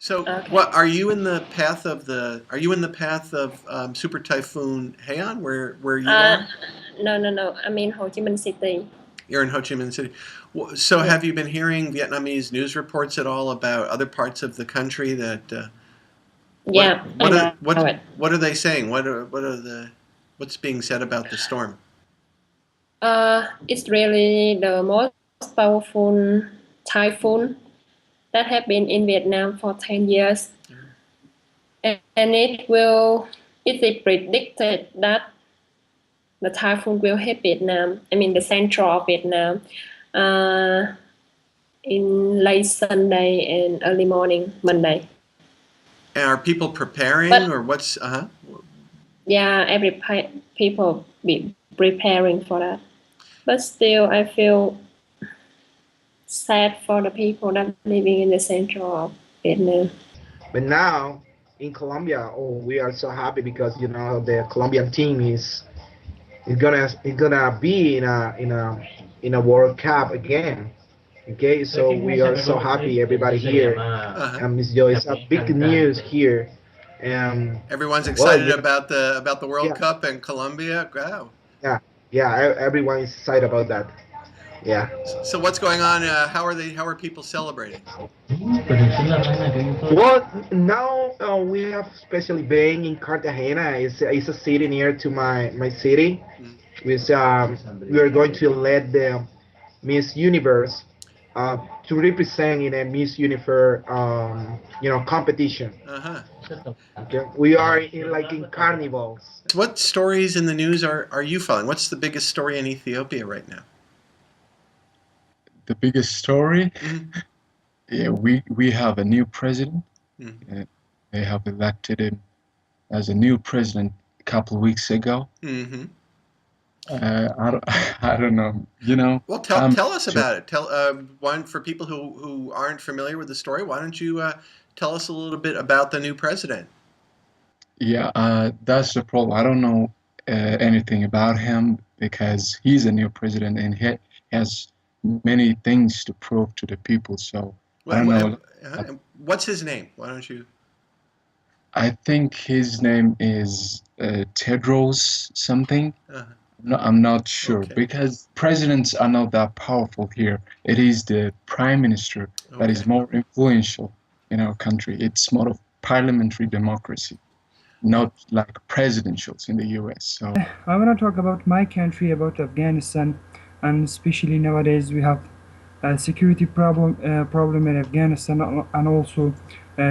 So, Okay. what are you in the path of Are you in the path of Super Typhoon Haiyan, where you Uh, are? no, no, no. I'm in Ho Chi Minh City. You're in Ho Chi Minh City. So, Yeah. have you been hearing Vietnamese news reports at all about other parts of the country that Yeah, I know it. what are they saying? What's being said about the storm? It's really the most powerful typhoon that have been in Vietnam for 10 years. And it is predicted that the typhoon will hit Vietnam, I mean the central of Vietnam, uh, in late Sunday and early morning Monday. And are people preparing, But or what's yeah, people be preparing for that. But still, I feel sad for the people that living in the central of Vietnam. But now in Colombia, oh, we are so happy because the Colombian team is gonna be in a World Cup again. Okay, so we are so happy, everybody here. Miss Joy, it's a big news here. everyone's Well, excited about the World yeah, Cup and Colombia? Wow. yeah, yeah. Everyone is excited about that. Yeah. So what's going on? How are they? How are people celebrating? Well, now we have especially being in Cartagena. It's a city near to my city. Mm. Which we are going to let the Miss Universe to represent in a Miss Universe competition. Uh-huh. Okay, we are in carnivals. What stories in the news are you following? What's the biggest story in Ethiopia right now? The biggest story, Mm-hmm. yeah, we have a new president. Mm-hmm. They have elected him as a new president a couple of weeks ago. Mm-hmm. I don't, I don't know. You know, Well, I'm tell us just, about it. Tell one for people who aren't familiar with the story. Why don't you tell us a little bit about the new president? yeah, that's the problem. I don't know anything about him because he's a new president and he has many things to prove to the people. So I don't know. And what's his name? Why don't you? I think his name is Tedros something. Uh, No, I'm not sure okay. because presidents are not that powerful here. It is the prime minister that is Okay. more influential in our country. It's more of parliamentary democracy, not like presidentials in the US. So I want to talk about my country, about Afghanistan, and especially nowadays we have a security problem in Afghanistan, and also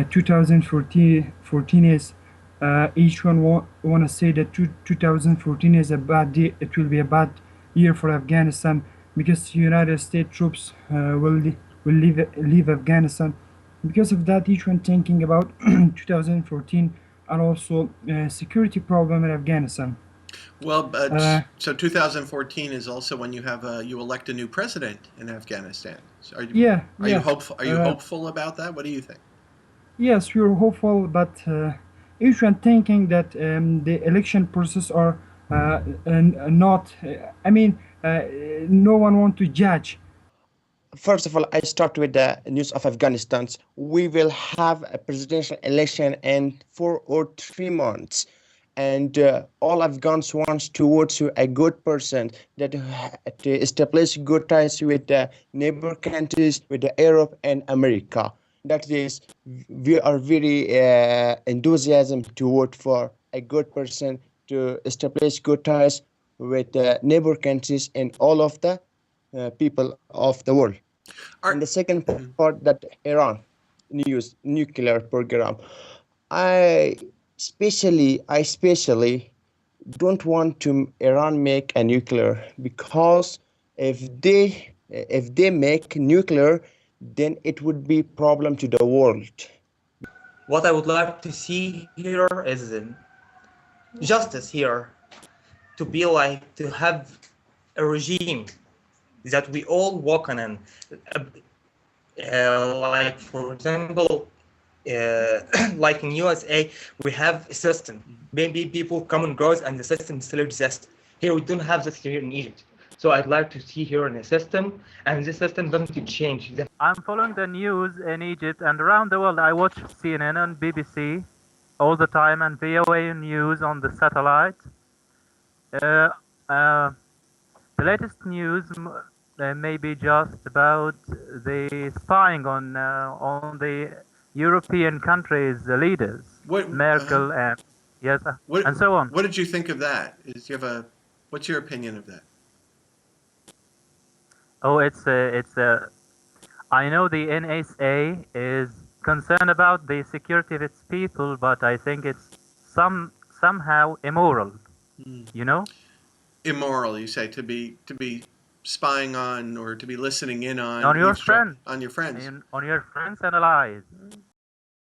2014 is each one want to say that 2014 is a bad day. It will be a bad year for Afghanistan because United States troops will leave Afghanistan. Because of that, each one thinking about 2014 and also security problem in Afghanistan. Well, Uh, so 2014 is also when you elect a new president in Afghanistan. So yeah, are you yeah. hopeful? Are you Uh, hopeful about that? What do you think? yes, we're hopeful, but each one thinking that the election process are not. I mean, no one want to judge. First of all, I start with the news of Afghanistan. We will have a presidential election in 4 or 3 months, and all Afghans wants to vote to a good person that to establish good ties with the neighbor countries, with the Europe and America. That is, we are very enthusiasm to vote for a good person to establish good ties with the neighbor countries and all of the people of the world. And Are the second Mhm. part that Iran news nuclear program. I I especially don't want to Iran make a nuclear because if they make nuclear, then it would be problem to the world. What I would like to see here is justice here, to be like to have a regime that we all walk on in. Like for example, like in USA, we have a system. Maybe people come and goes, and the system still exists. Here we don't have that here in Egypt. So I'd like to see here in a system, and this system doesn't change. I'm following the news in Egypt and around the world. I watch CNN and BBC all the time and VOA news on the satellite. The latest news may be just about the spying on the European countries' leaders, Merkel and yes, and so on. What did you think of that? What's your opinion of that? Oh, I know the NSA is concerned about the security of its people, but I think it's somehow immoral. You know? Immoral, you say, to be spying on or to be listening in on your friends, on your friends, on your friends and allies.